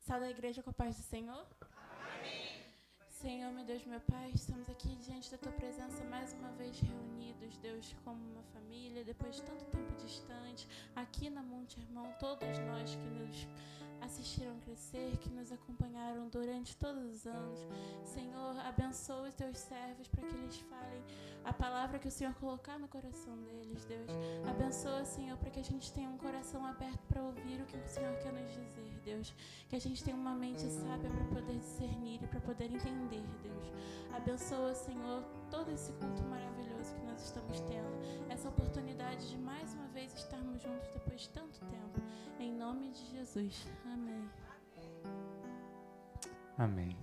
Salve a igreja com a paz do Senhor. Amém. Senhor, meu Deus, meu Pai, estamos aqui diante da Tua presença mais uma vez reunidos, Deus, como uma família, depois de tanto tempo distante, aqui na Monte Hermon, todos nós que nos assistiram crescer, que nos acompanharam durante todos os anos. Senhor, abençoa os Teus servos para que eles falem a palavra que o Senhor colocar no coração deles, Deus. Abençoa, Senhor, para que a gente tenha um coração aberto para ouvir o que o Senhor quer nos dizer, Deus. Que a gente tenha uma mente sábia para poder discernir e para poder entender, Deus. Abençoa, Senhor, todo esse culto maravilhoso que nós estamos tendo. Essa oportunidade de mais uma vez estarmos juntos depois de tanto tempo. Em nome de Jesus. Amém. Amém.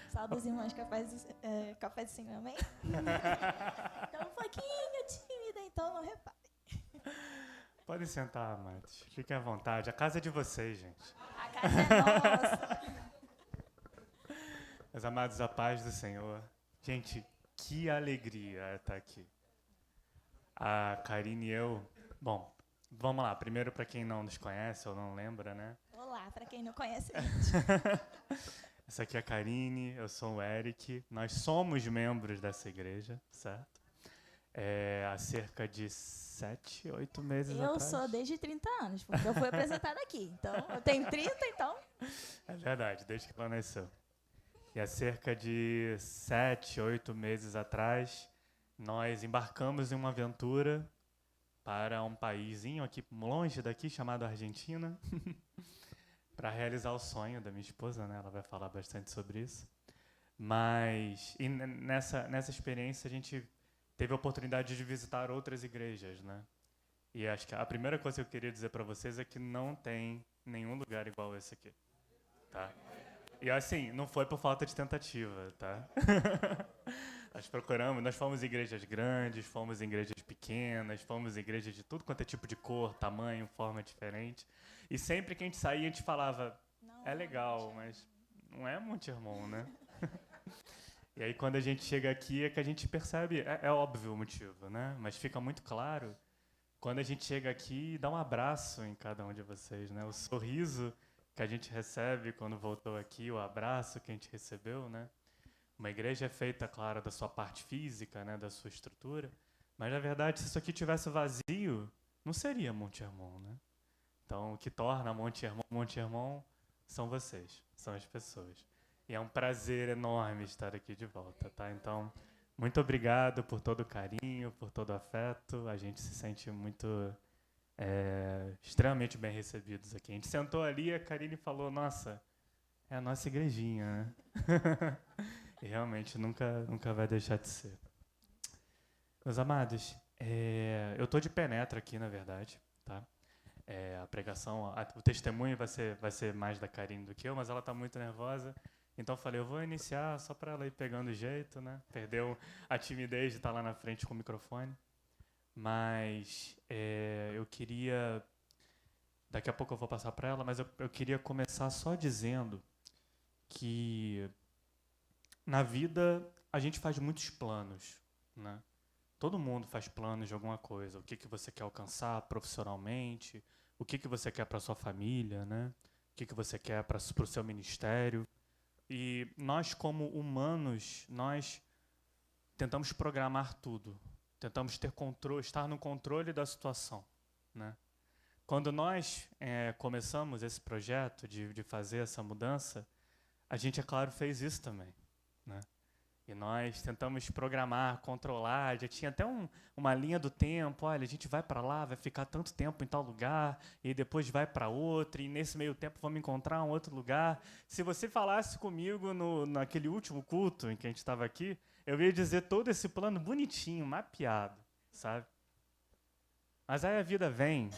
Salve os irmãos capazes do Senhor, amém? Então um pouquinho tímida, então não repare. Podem sentar, amados. Fiquem à vontade. A casa é de vocês, gente. A casa é nossa. Meus amados, a paz do Senhor. Gente, que alegria estar aqui. A Karine e eu... Bom, vamos lá. Primeiro, para quem não nos conhece ou não lembra, né? Olá, para quem não conhece a gente. Essa aqui é a Karine, eu sou o Eric. Nós somos membros dessa igreja, certo? Há cerca de 7, 8 meses atrás. Eu sou desde 30 anos, porque eu fui apresentada aqui. Então, eu tenho 30, então... É verdade, desde que ela nasceu. E há cerca de 7, 8 meses atrás, nós embarcamos em uma aventura para um paísinho aqui longe daqui, chamado Argentina, para realizar o sonho da minha esposa, né? Ela vai falar bastante sobre isso. Mas e nessa experiência a gente teve a oportunidade de visitar outras igrejas, né? E acho que a primeira coisa que eu queria dizer para vocês é que não tem nenhum lugar igual esse aqui, tá? E assim, não foi por falta de tentativa, tá? Nós fomos em igrejas grandes, fomos em igrejas pequenas, fomos em igrejas de tudo quanto é tipo de cor, tamanho, forma diferente. E sempre que a gente saía, a gente falava, é legal, mas não é Monte Hermon, né? E aí quando a gente chega aqui é que a gente percebe, é óbvio o motivo, né? Mas fica muito claro quando a gente chega aqui e dá um abraço em cada um de vocês, né? O sorriso que a gente recebe quando voltou aqui, o abraço que a gente recebeu, né? Uma igreja é feita, claro, da sua parte física, né? Da sua estrutura, mas na verdade, se isso aqui tivesse vazio, não seria Monte Hermon, né? Então, o que torna Monte Hermon são vocês, são as pessoas. E é um prazer enorme estar aqui de volta, tá? Então, muito obrigado por todo o carinho, por todo o afeto. A gente se sente muito, extremamente bem recebidos aqui. A gente sentou ali e a Karine falou, nossa, é a nossa igrejinha, né? E realmente nunca vai deixar de ser. Meus amados, eu estou de penetra aqui, na verdade, tá? A pregação, o testemunho vai ser mais da Karine do que eu, mas ela está muito nervosa. Então eu falei, eu vou iniciar só para ela ir pegando o jeito, né? Perdeu a timidez de estar lá na frente com o microfone. Mas eu queria... Daqui a pouco eu vou passar para ela, mas eu queria começar só dizendo que na vida a gente faz muitos planos, né? Todo mundo faz planos de alguma coisa. O que você quer alcançar profissionalmente, o que você quer para sua família, né? O que você quer para o seu ministério. E nós, como humanos, nós tentamos programar tudo. Tentamos ter controle, estar no controle da situação, né? Quando nós começamos esse projeto de fazer essa mudança, a gente, é claro, fez isso também, né? E nós tentamos programar, controlar, já tinha até uma linha do tempo, olha, a gente vai para lá, vai ficar tanto tempo em tal lugar, e depois vai para outro, e nesse meio tempo vamos encontrar um outro lugar. Se você falasse comigo naquele último culto em que a gente estava aqui, eu ia dizer todo esse plano bonitinho, mapeado, sabe? Mas aí a vida vem,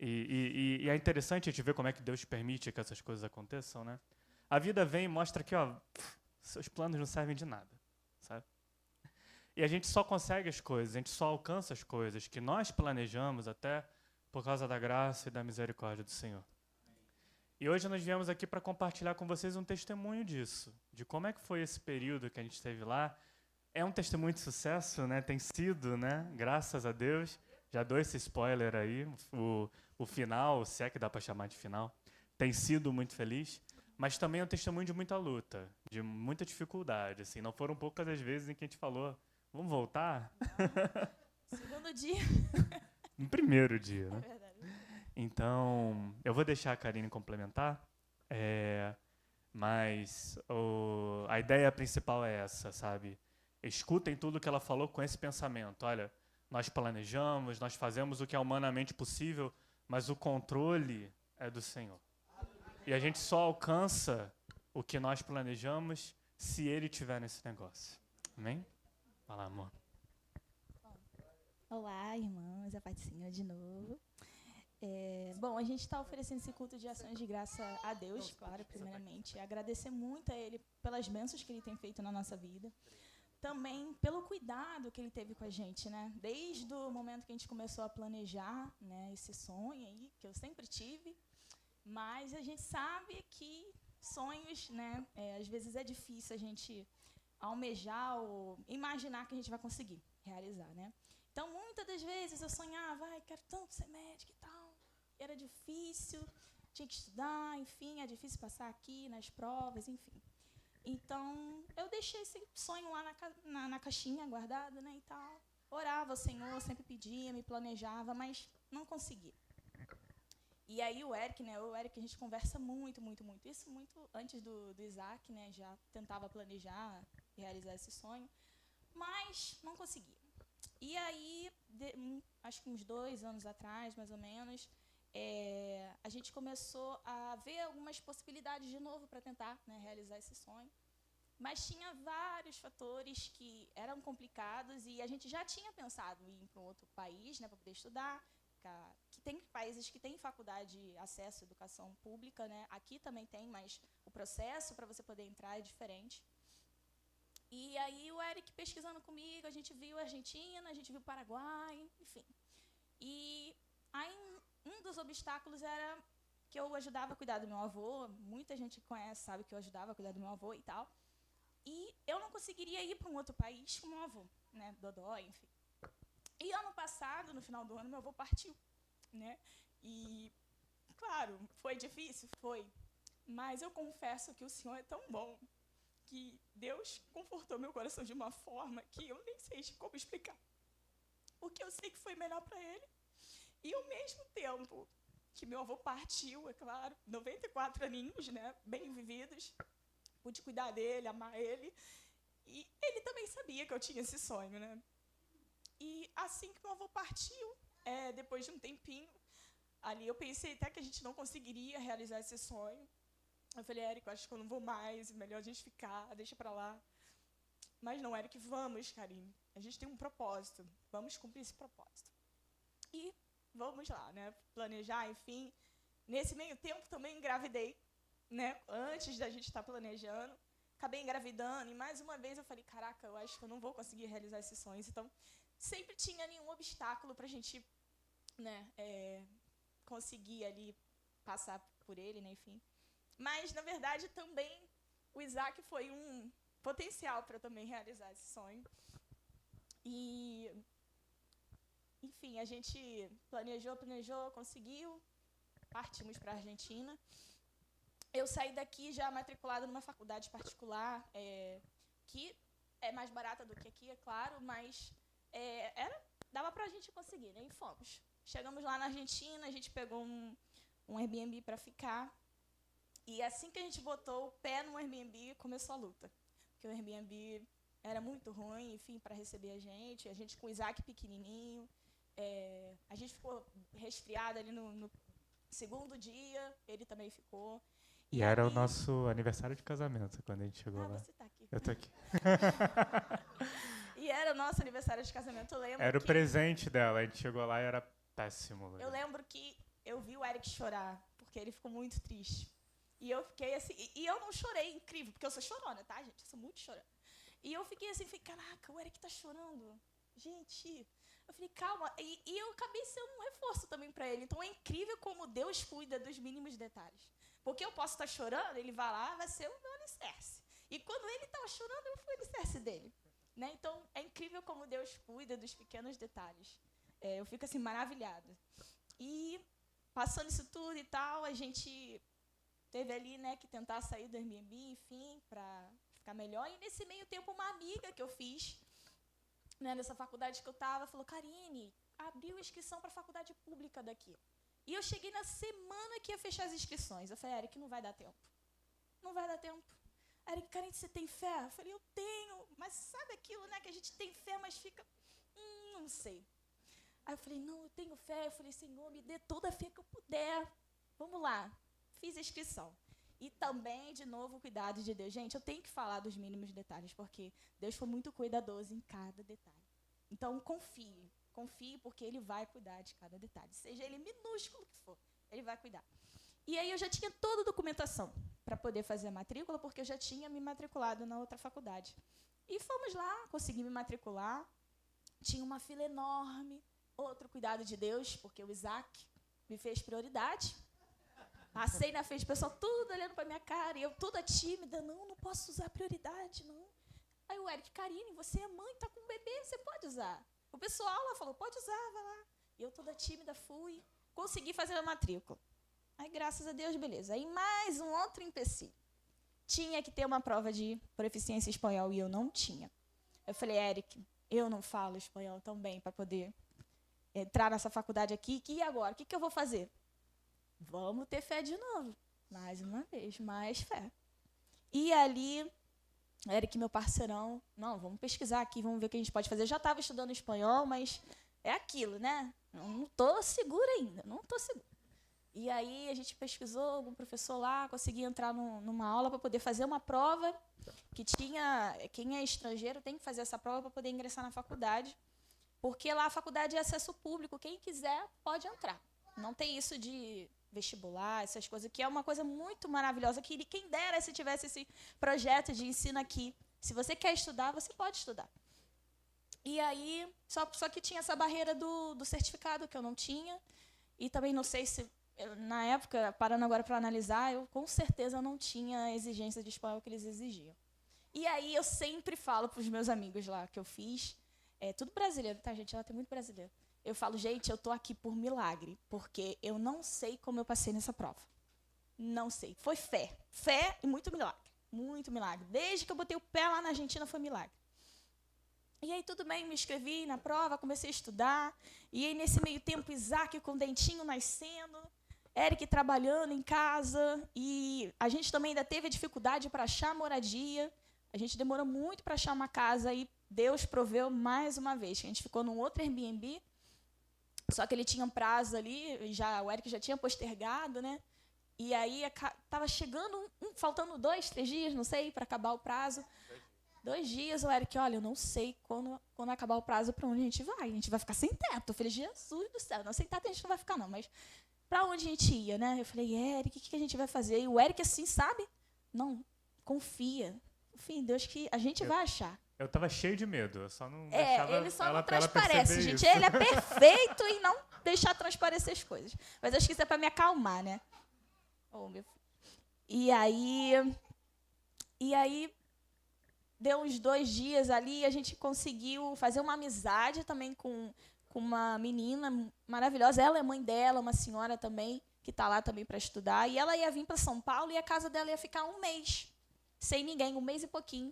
e é interessante a gente ver como é que Deus permite que essas coisas aconteçam, né? A vida vem e mostra que, ó, seus planos não servem de nada, sabe? E a gente só consegue as coisas, a gente só alcança as coisas que nós planejamos até por causa da graça e da misericórdia do Senhor. E hoje nós viemos aqui para compartilhar com vocês um testemunho disso, de como é que foi esse período que a gente esteve lá. É um testemunho de sucesso, né? Tem sido, né? Graças a Deus. Já dou esse spoiler aí. O o final, se é que dá para chamar de final, tem sido muito feliz, mas também é um testemunho de muita luta, de muita dificuldade. Assim, não foram poucas as vezes em que a gente falou, vamos voltar? Segundo dia. No primeiro dia, É né? verdade. Então, eu vou deixar a Karine complementar, mas a ideia principal é essa, sabe? Escutem tudo que ela falou com esse pensamento. Olha, nós planejamos, nós fazemos o que é humanamente possível, mas o controle é do Senhor. E a gente só alcança o que nós planejamos se Ele estiver nesse negócio. Amém? Vai lá, amor. Olá, irmãos, a paz do Senhor de novo. Bom, a gente está oferecendo esse culto de ações de graça a Deus, claro, primeiramente. Agradecer muito a Ele pelas bênçãos que Ele tem feito na nossa vida. Também pelo cuidado que Ele teve com a gente, né? Desde o momento que a gente começou a planejar, né, esse sonho aí, que eu sempre tive. Mas a gente sabe que sonhos, né, às vezes é difícil a gente almejar ou imaginar que a gente vai conseguir realizar, né? Então, muitas das vezes eu sonhava, quero tanto ser médica e tal. Era difícil, tinha que estudar, enfim, é difícil passar aqui nas provas, enfim. Então, eu deixei esse sonho lá na caixinha guardada, né, e tal. Orava ao Senhor, sempre pedia, me planejava, mas não conseguia. E aí o Eric, a gente conversa muito, muito, muito. Isso muito antes do Isaac, né, já tentava planejar e realizar esse sonho, mas não conseguia. E aí, acho que uns 2 anos atrás, mais ou menos, a gente começou a ver algumas possibilidades de novo para tentar, né, realizar esse sonho. Mas tinha vários fatores que eram complicados e a gente já tinha pensado em ir para um outro país, né, para poder estudar. Que tem países que têm faculdade de acesso à educação pública, né? Aqui também tem, mas o processo para você poder entrar é diferente. E aí o Eric pesquisando comigo, a gente viu a Argentina, a gente viu o Paraguai, enfim. E aí um dos obstáculos era que eu ajudava a cuidar do meu avô, muita gente conhece, sabe que eu ajudava a cuidar do meu avô e tal. E eu não conseguiria ir para um outro país com o meu avô, né, Dodói, enfim. E ano passado, no final do ano, meu avô partiu, né? E, claro, foi difícil? Foi. Mas eu confesso que o Senhor é tão bom que Deus confortou meu coração de uma forma que eu nem sei como explicar. Porque eu sei que foi melhor para ele. E ao mesmo tempo que meu avô partiu, é claro, 94 aninhos, né, bem vividos, pude cuidar dele, amar ele. E ele também sabia que eu tinha esse sonho, né? E assim que meu avô partiu, depois de um tempinho, ali eu pensei até que a gente não conseguiria realizar esse sonho. Eu falei, Eric, eu acho que eu não vou mais, melhor a gente ficar, deixa pra lá. Mas não, Eric, vamos, Karine. A gente tem um propósito, vamos cumprir esse propósito. E vamos lá, né, planejar, enfim. Nesse meio tempo também engravidei, né, antes da gente estar planejando. Acabei engravidando e mais uma vez eu falei, caraca, eu acho que eu não vou conseguir realizar esses sonhos. Então, sempre tinha nenhum obstáculo para a gente, né, conseguir ali passar por ele, né, enfim. Mas, na verdade, também o Isaac foi um potencial para também realizar esse sonho. E, enfim, a gente planejou, conseguiu, partimos para a Argentina. Eu saí daqui já matriculada numa faculdade particular, que é mais barata do que aqui, é claro, mas dava pra gente conseguir, né? E fomos. Chegamos lá na Argentina, a gente pegou um Airbnb para ficar. E assim que a gente botou o pé no Airbnb, começou a luta. Porque o Airbnb era muito ruim, enfim, para receber a gente com o Isaac pequenininho. A gente ficou resfriado ali no segundo dia, ele também ficou. E era o nosso aniversário de casamento quando a gente chegou lá. Você tá aqui. Eu tô aqui. E era o nosso aniversário de casamento, eu lembro. Era o presente dela, a gente chegou lá e era péssimo. Eu lembro que eu vi o Eric chorar, porque ele ficou muito triste. E eu fiquei assim, e eu não chorei, incrível, porque eu sou chorona, tá, gente? Eu sou muito chorona. E eu fiquei assim, caraca, o Eric tá chorando. Gente, eu falei, calma. E eu acabei sendo um reforço também pra ele. Então é incrível como Deus cuida dos mínimos detalhes. Porque eu posso estar chorando, ele vai lá, vai ser o meu alicerce. E quando ele estava chorando, eu fui o alicerce dele. Né? Então, é incrível como Deus cuida dos pequenos detalhes. Eu fico assim, maravilhada. E passando isso tudo e tal, a gente teve ali, né, que tentar sair do Airbnb, enfim, para ficar melhor. E nesse meio tempo, uma amiga que eu fiz, né, nessa faculdade que eu estava, falou, Karine, abriu inscrição para a faculdade pública daqui. E eu cheguei na semana que ia fechar as inscrições. Eu falei, Eric, não vai dar tempo. Não vai dar tempo. Eric, Karine, você tem fé? Eu falei, eu tenho. Mas sabe aquilo, né, que a gente tem fé, mas fica, não sei. Aí eu falei, não, eu tenho fé. Eu falei, Senhor, me dê toda a fé que eu puder. Vamos lá. Fiz a inscrição. E também, de novo, o cuidado de Deus. Gente, eu tenho que falar dos mínimos detalhes, porque Deus foi muito cuidadoso em cada detalhe. Então, confie. Confie, porque Ele vai cuidar de cada detalhe. Seja ele minúsculo que for, Ele vai cuidar. E aí eu já tinha toda a documentação para poder fazer a matrícula, porque eu já tinha me matriculado na outra faculdade. E fomos lá, consegui me matricular. Tinha uma fila enorme. Outro cuidado de Deus, porque o Isaac me fez prioridade. Passei na frente, o pessoal tudo olhando para minha cara, e eu toda tímida, não posso usar prioridade, não. Aí o Eric, Karine, você é mãe, tá com um bebê, você pode usar. O pessoal lá falou, pode usar, vai lá. E eu toda tímida fui, consegui fazer a matrícula. Aí, graças a Deus, beleza. Aí mais um outro empecilho. Tinha que ter uma prova de proficiência em espanhol, e eu não tinha. Eu falei, Eric, eu não falo espanhol tão bem para poder entrar nessa faculdade aqui, e agora? O que eu vou fazer? Vamos ter fé de novo. Mais uma vez, mais fé. E ali, Eric, meu parceirão, não, vamos pesquisar aqui, vamos ver o que a gente pode fazer. Eu já estava estudando espanhol, mas é aquilo, né? Não estou segura ainda, não estou segura. E aí a gente pesquisou, algum professor lá, consegui entrar numa aula para poder fazer uma prova que tinha, quem é estrangeiro tem que fazer essa prova para poder ingressar na faculdade, porque lá a faculdade é acesso público, quem quiser pode entrar. Não tem isso de vestibular, essas coisas, que é uma coisa muito maravilhosa, que quem dera se tivesse esse projeto de ensino aqui. Se você quer estudar, você pode estudar. E aí, só que tinha essa barreira do certificado, que eu não tinha, e também não sei se, na época, parando agora para analisar, eu com certeza não tinha a exigência de espanhol que eles exigiam. E aí eu sempre falo para os meus amigos lá que eu fiz, tudo brasileiro, tá, gente? Lá tem muito brasileiro. Eu falo, gente, eu estou aqui por milagre, porque eu não sei como eu passei nessa prova. Não sei. Foi fé. Fé e muito milagre. Muito milagre. Desde que eu botei o pé lá na Argentina, foi milagre. E aí, tudo bem, me inscrevi na prova, comecei a estudar. E aí, nesse meio tempo, Isaac com o dentinho nascendo, Eric trabalhando em casa. E a gente também ainda teve a dificuldade para achar moradia. A gente demorou muito para achar uma casa e Deus proveu mais uma vez. A gente ficou num outro Airbnb. Só que ele tinha um prazo ali, o Eric já tinha postergado, né? E aí estava chegando, faltando 2, 3 dias, não sei, para acabar o prazo. 2 dias, o Eric, olha, eu não sei quando acabar o prazo para onde a gente vai. A gente vai ficar sem teto. Eu falei, Jesus do céu, não, sem teto a gente não vai ficar, não. Mas para onde a gente ia, né? Eu falei, Eric, o que a gente vai fazer? E o Eric, assim, sabe? Não, confia. Confia em Deus que a gente vai achar. Eu tava cheio de medo, eu só não deixava ele só ela, não transparece, ela gente. isso. Ele é perfeito em não deixar transparecer as coisas. Mas acho que isso é para me acalmar, né? Oh, meu filho. E aí, deu uns 2 dias ali, a gente conseguiu fazer uma amizade também com uma menina maravilhosa. Ela é mãe dela, uma senhora também, que está lá também para estudar. E ela ia vir para São Paulo e a casa dela ia ficar 1 mês, sem ninguém, 1 mês e pouquinho.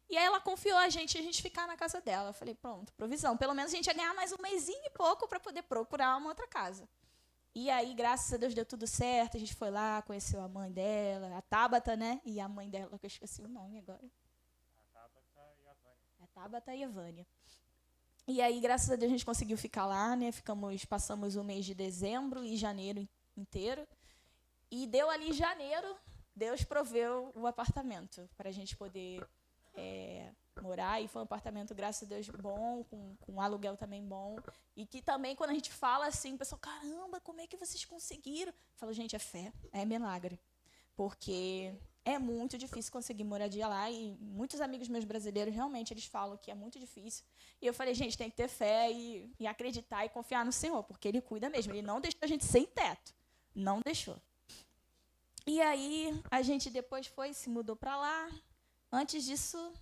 E aí ela confiou a gente ficar na casa dela. Eu falei, pronto, provisão. Pelo menos a gente ia ganhar mais 1 mêsinho e pouco para poder procurar uma outra casa. E aí, graças a Deus, deu tudo certo. A gente foi lá, conheceu a mãe dela, a Tabata, né? E a mãe dela, que eu esqueci o nome agora. A Tabata e a Vânia. A Tabata e a Vânia. E aí, graças a Deus, a gente conseguiu ficar lá, né? Passamos o mês de dezembro e janeiro inteiro. E deu ali em janeiro, Deus proveu o apartamento para a gente poder morar. E foi um apartamento, graças a Deus, bom, com um aluguel também bom. E que também, quando a gente fala assim, o pessoal, caramba, como é que vocês conseguiram? Eu falo, gente, é fé, é milagre. Porque é muito difícil conseguir moradia lá. E muitos amigos meus brasileiros, realmente, eles falam que é muito difícil. E eu falei, gente, tem que ter fé e acreditar e confiar no Senhor, porque Ele cuida mesmo. Ele não deixou a gente sem teto. Não deixou. E aí, a gente depois se mudou para lá. Antes disso,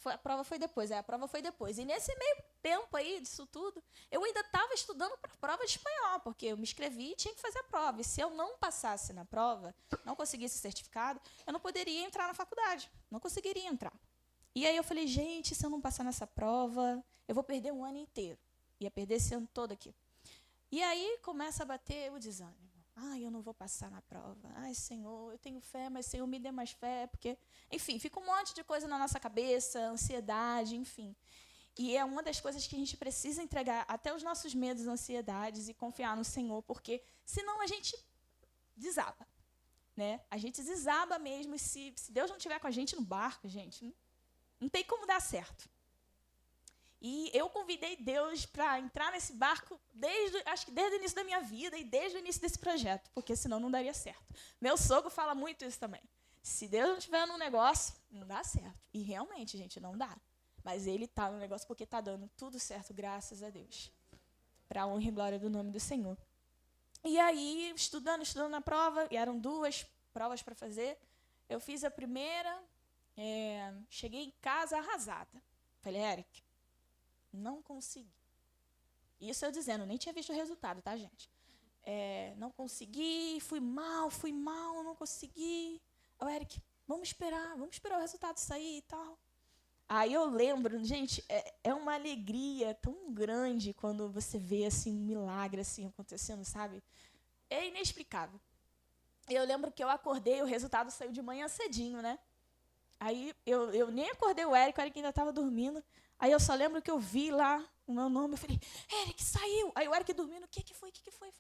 a prova foi depois. E nesse meio tempo aí, disso tudo, eu ainda estava estudando para a prova de espanhol, porque eu me inscrevi e tinha que fazer a prova. E se eu não passasse na prova, não conseguisse o certificado, eu não poderia entrar na faculdade. Não conseguiria entrar. E aí eu falei, gente, se eu não passar nessa prova, eu vou perder um ano inteiro. Ia perder esse ano todo aqui. E aí começa a bater o desânimo. Ai, eu não vou passar na prova. Ai, Senhor, eu tenho fé, mas Senhor, me dê mais fé. Porque, enfim, fica um monte de coisa na nossa cabeça, ansiedade, enfim. E é uma das coisas que a gente precisa entregar até os nossos medos, ansiedades e confiar no Senhor, porque senão a gente desaba, né? A gente desaba mesmo e se Deus não estiver com a gente no barco, gente, não tem como dar certo. E eu convidei Deus para entrar nesse barco acho que desde o início da minha vida e desde o início desse projeto, porque senão não daria certo. Meu sogro fala muito isso também. Se Deus não estiver no negócio, não dá certo. E realmente, gente, não dá. Mas ele está no negócio porque está dando tudo certo, graças a Deus. Para a honra e glória do nome do Senhor. E aí, estudando na prova, e eram 2 provas para fazer. Eu fiz a primeira, cheguei em casa arrasada. Falei, Eric, não consegui. Isso eu dizendo, nem tinha visto o resultado, tá, gente? Não consegui, fui mal, não consegui. O Eric, vamos esperar o resultado sair e tal. Aí eu lembro, gente, é uma alegria tão grande quando você vê assim, um milagre assim, acontecendo, sabe? É inexplicável. Eu lembro que eu acordei, o resultado saiu de manhã cedinho, né? Aí eu nem acordei o Eric ainda estava dormindo. Aí eu só lembro que eu vi lá o meu nome, eu falei, Eric, saiu! Aí o Eric dormindo, o que foi? Eu falei,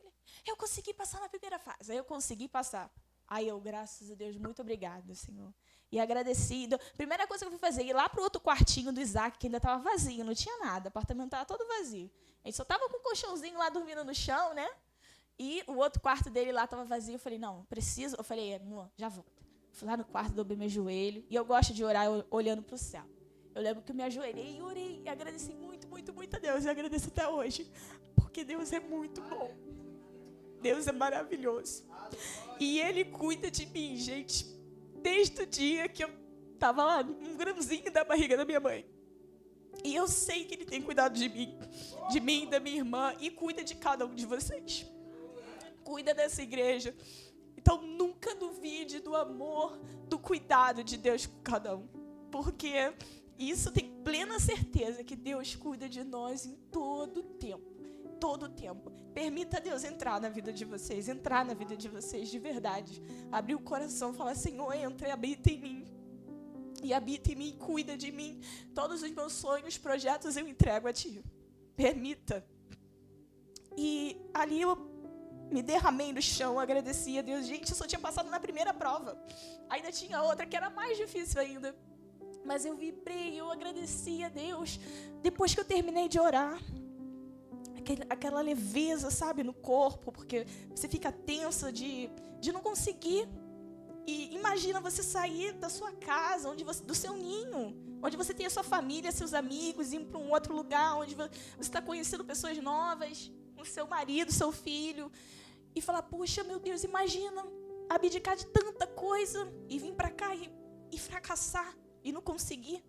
eu consegui passar na primeira fase. Aí eu consegui passar. Aí eu, graças a Deus, muito obrigada, Senhor. E agradecido. Primeira coisa que eu fui fazer, ir lá para o outro quartinho do Isaac, que ainda estava vazio, não tinha nada, o apartamento estava todo vazio. A gente só estava com um colchãozinho lá dormindo no chão, né? E o outro quarto dele lá estava vazio. Eu falei, não, preciso. Eu falei, amor, já volto. Fui lá no quarto, dobrei meu joelho. E eu gosto de orar olhando para o céu. Eu lembro que eu me ajoelhei e orei e agradeci muito, muito, muito a Deus. E agradeço até hoje, porque Deus é muito bom. Deus é maravilhoso. E Ele cuida de mim, gente, desde o dia que eu estava lá, um grãozinho da barriga da minha mãe. E eu sei que Ele tem cuidado de mim, da minha irmã, e cuida de cada um de vocês. Cuida dessa igreja. Então, nunca duvide do amor, do cuidado de Deus com cada um. Porque isso tem plena certeza que Deus cuida de nós em todo o tempo. Todo o tempo. Permita Deus entrar na vida de vocês de verdade. Abrir o coração, falar, Senhor, entra e habita em mim. E habita em mim, cuida de mim. Todos os meus sonhos, projetos eu entrego a Ti. Permita. E ali eu me derramei no chão, agradeci a Deus. Gente, eu só tinha passado na primeira prova. Ainda tinha outra que era mais difícil ainda. Mas eu vibrei, eu agradeci a Deus. Depois que eu terminei de orar, aquela leveza, sabe, no corpo, porque você fica tensa de não conseguir. E imagina você sair da sua casa, do seu ninho, onde você tem a sua família, seus amigos, ir para um outro lugar, onde você está conhecendo pessoas novas, o seu marido, seu filho, e falar, poxa, meu Deus, imagina abdicar de tanta coisa e vir para cá e fracassar. E não consegui.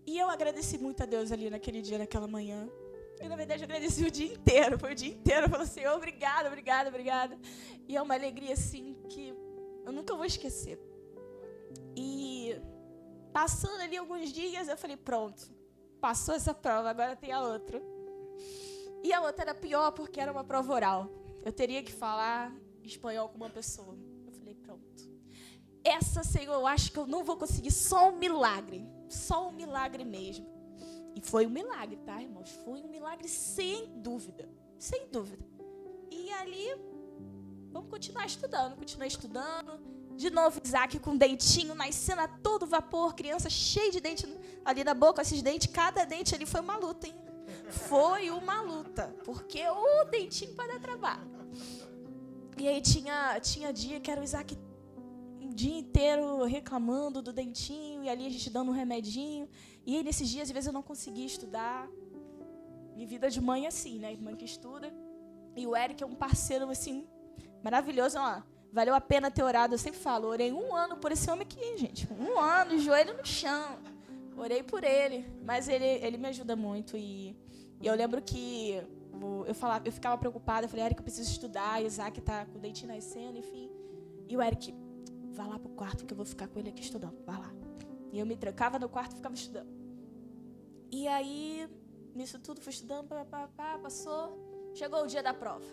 E eu agradeci muito a Deus ali naquele dia, naquela manhã. E, na verdade, eu agradeci o dia inteiro. Foi o dia inteiro. Eu falei, Senhor, obrigada, obrigada, obrigada. E é uma alegria, assim, que eu nunca vou esquecer. E passando ali alguns dias, eu falei, pronto. Passou essa prova, agora tem a outra. E a outra era pior porque era uma prova oral. Eu teria que falar espanhol com uma pessoa. Eu falei, pronto. Essa, Senhor, eu acho que eu não vou conseguir, só um milagre mesmo. E foi um milagre, tá, irmãos? Foi um milagre sem dúvida. E ali, vamos continuar estudando. De novo, Isaac com dentinho, nascendo a todo vapor, criança cheia de dente ali na boca, esses dentes, cada dente ali foi uma luta, hein? Foi uma luta, porque o dentinho para dar trabalho. E aí tinha dia que era o Isaac o dia inteiro reclamando do dentinho, e ali a gente dando um remedinho. E aí, nesses dias, às vezes eu não conseguia estudar. E vida de mãe é assim, né? Irmã que estuda. E o Eric é um parceiro, assim, maravilhoso. Ó, valeu a pena ter orado. Eu sempre falo, orei 1 ano por esse homem aqui, gente. 1 ano, joelho no chão. Orei por ele, mas ele me ajuda muito. E eu lembro que eu ficava preocupada. Eu falei, Eric, eu preciso estudar. Isaac tá com o dentinho nascendo, enfim. E o Eric, vai lá pro quarto que eu vou ficar com ele aqui estudando. Vai lá. E eu me trancava no quarto e ficava estudando. E aí, nisso tudo, fui estudando, passou. Chegou o dia da prova.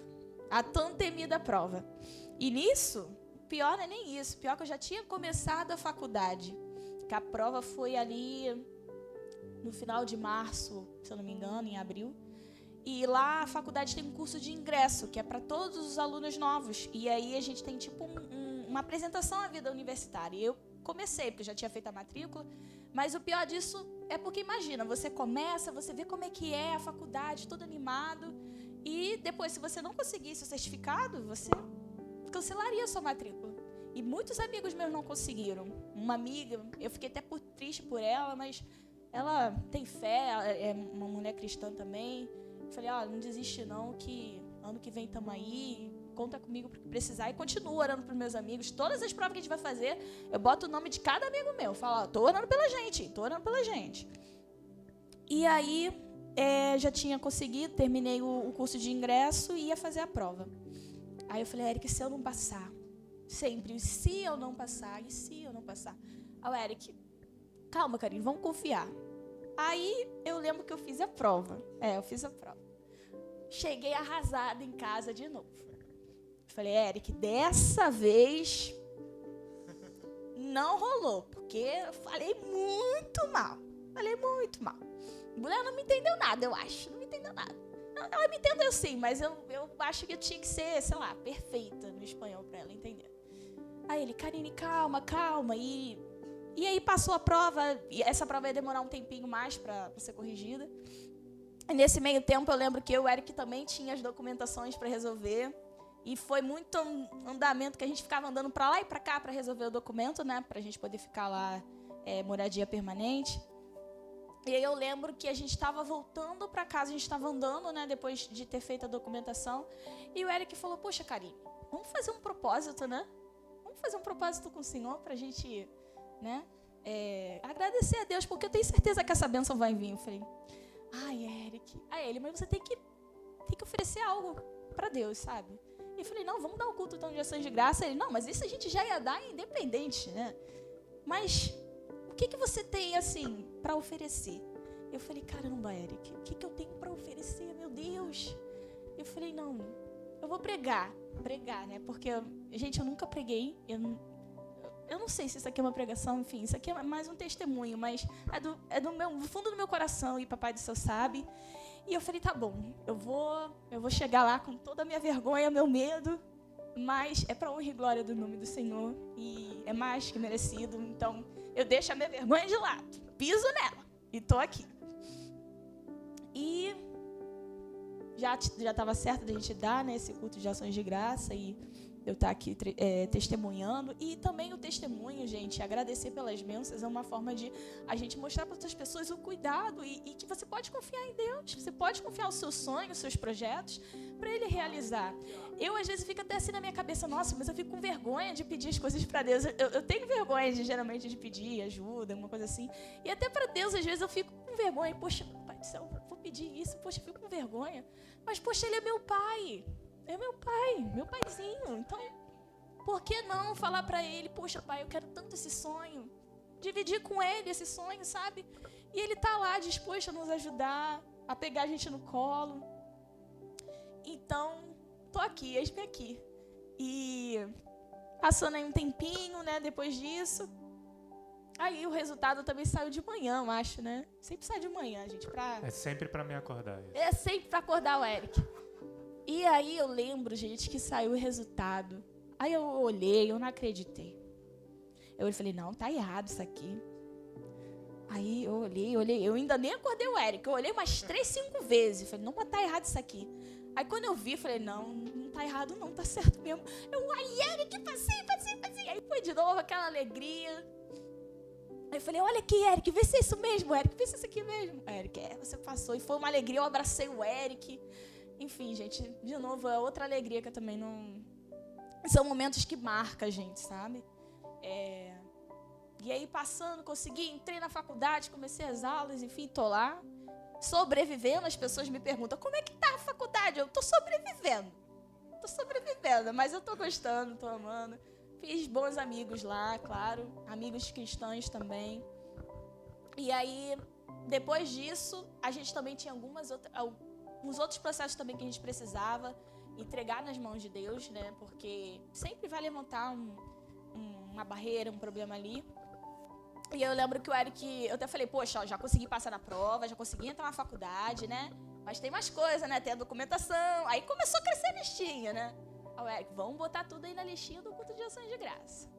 A tão temida prova. E nisso, pior não é nem isso. Pior que eu já tinha começado a faculdade. Que a prova foi ali no final de março, se eu não me engano, em abril. E lá a faculdade tem um curso de ingresso, que é para todos os alunos novos. E aí a gente tem tipo uma apresentação à vida universitária. E eu comecei, porque eu já tinha feito a matrícula. Mas o pior disso é porque, imagina, você começa, você vê como é que é a faculdade, todo animado. E depois, se você não conseguisse o certificado, você cancelaria a sua matrícula. E muitos amigos meus não conseguiram. Uma amiga, eu fiquei até triste por ela, mas ela tem fé, é uma mulher cristã também. Eu falei, não desiste não, que ano que vem estamos aí, conta comigo para precisar. E continuo orando para os meus amigos. Todas as provas que a gente vai fazer, eu boto o nome de cada amigo meu. Falo, tô orando pela gente. E aí, já tinha conseguido, terminei o curso de ingresso e ia fazer a prova. Aí eu falei, Eric, se eu não passar? Sempre, se eu não passar? Aí o Eric, calma, Karine, vamos confiar. Aí eu lembro que eu fiz a prova. Cheguei arrasada em casa de novo. Falei, Eric, dessa vez não rolou, porque eu falei muito mal. A mulher não me entendeu nada, eu acho. Não me entendeu nada. Ela me entendeu sim, mas eu acho que eu tinha que ser, sei lá, perfeita no espanhol para ela entender. Aí ele, Karine, calma. E aí passou a prova, e essa prova ia demorar um tempinho mais para ser corrigida. E nesse meio tempo eu lembro que eu e o Eric também tinha as documentações para resolver. E foi muito andamento que a gente ficava andando para lá e para cá para resolver o documento, né? Para a gente poder ficar lá, moradia permanente. E aí eu lembro que a gente estava voltando para casa, a gente estava andando, né? Depois de ter feito a documentação. E o Eric falou, poxa, Karine, vamos fazer um propósito, né? Vamos fazer um propósito com o Senhor para a gente, né? Agradecer a Deus, porque eu tenho certeza que essa bênção vai vir. Eu falei, Eric. Aí ele, mas você tem que oferecer algo para Deus, sabe? E eu falei, não, vamos dar o culto então de ações de graça. Ele, não, mas isso a gente já ia dar independente, né? Mas o que você tem, assim, para oferecer? Eu falei, caramba, Eric, o que eu tenho para oferecer, meu Deus? Eu falei, não, eu vou pregar, né? Porque, gente, eu nunca preguei, eu não sei se isso aqui é uma pregação, enfim, isso aqui é mais um testemunho, mas é do fundo do meu coração, e Papai do Céu sabe. E eu falei, tá bom, eu vou chegar lá com toda a minha vergonha, meu medo, mas é para honra e glória do nome do Senhor, e é mais que merecido. Então, eu deixo a minha vergonha de lado, piso nela, e tô aqui. E já estava certo da gente dar, né, esse culto de ações de graça, e eu estar aqui testemunhando. E também o testemunho, gente, agradecer pelas bênçãos é uma forma de a gente mostrar para outras pessoas o cuidado e que você pode confiar em Deus, você pode confiar os seus sonhos, os seus projetos para Ele realizar. Eu, às vezes, fico até assim na minha cabeça, nossa, mas eu fico com vergonha de pedir as coisas para Deus. Eu tenho vergonha, geralmente, de pedir ajuda, alguma coisa assim. E até para Deus, às vezes, eu fico com vergonha. Poxa, Pai do Céu, vou pedir isso, poxa, eu fico com vergonha. Mas, poxa, Ele é meu Pai. É meu pai, meu paizinho. Então, por que não falar para ele, poxa, pai, eu quero tanto esse sonho. Dividir com ele esse sonho, sabe? E ele tá lá disposto a nos ajudar, a pegar a gente no colo. Então, tô aqui, eis-me aqui. E passando aí um tempinho, né, depois disso. Aí o resultado também saiu de manhã, eu acho, né? Sempre sai de manhã, gente. É sempre para me acordar. Isso. É sempre para acordar o Eric. E aí eu lembro, gente, que saiu o resultado. Aí eu olhei, eu não acreditei. Eu falei, não, tá errado isso aqui. Aí eu olhei, eu ainda nem acordei o Eric. Eu olhei umas 3, 5 vezes. Falei, não, mas tá errado isso aqui. Aí quando eu vi, falei, não tá errado não, tá certo mesmo. Eric, passei. Aí foi de novo aquela alegria. Aí eu falei, olha aqui, Eric, vê se é isso mesmo, Eric, vê se é isso aqui mesmo. Eric, você passou. E foi uma alegria, eu abracei o Eric. Enfim, gente, de novo, é outra alegria que eu também não... São momentos que marcam a gente, sabe? E aí, passando, consegui, entrei na faculdade, comecei as aulas, enfim, tô lá. Sobrevivendo, as pessoas me perguntam, como é que tá a faculdade? Eu tô sobrevivendo, mas eu tô gostando, tô amando. Fiz bons amigos lá, claro, amigos cristãos também. E aí, depois disso, a gente também tinha alguns outros processos também que a gente precisava entregar nas mãos de Deus, né? Porque sempre vai levantar uma barreira, um problema ali. E eu lembro que o Eric, eu até falei, poxa, já consegui passar na prova, já consegui entrar na faculdade, né? Mas tem mais coisa, né? Tem a documentação. Aí começou a crescer a listinha, né? Aí o Eric, vamos botar tudo aí na listinha do culto de ações de graça.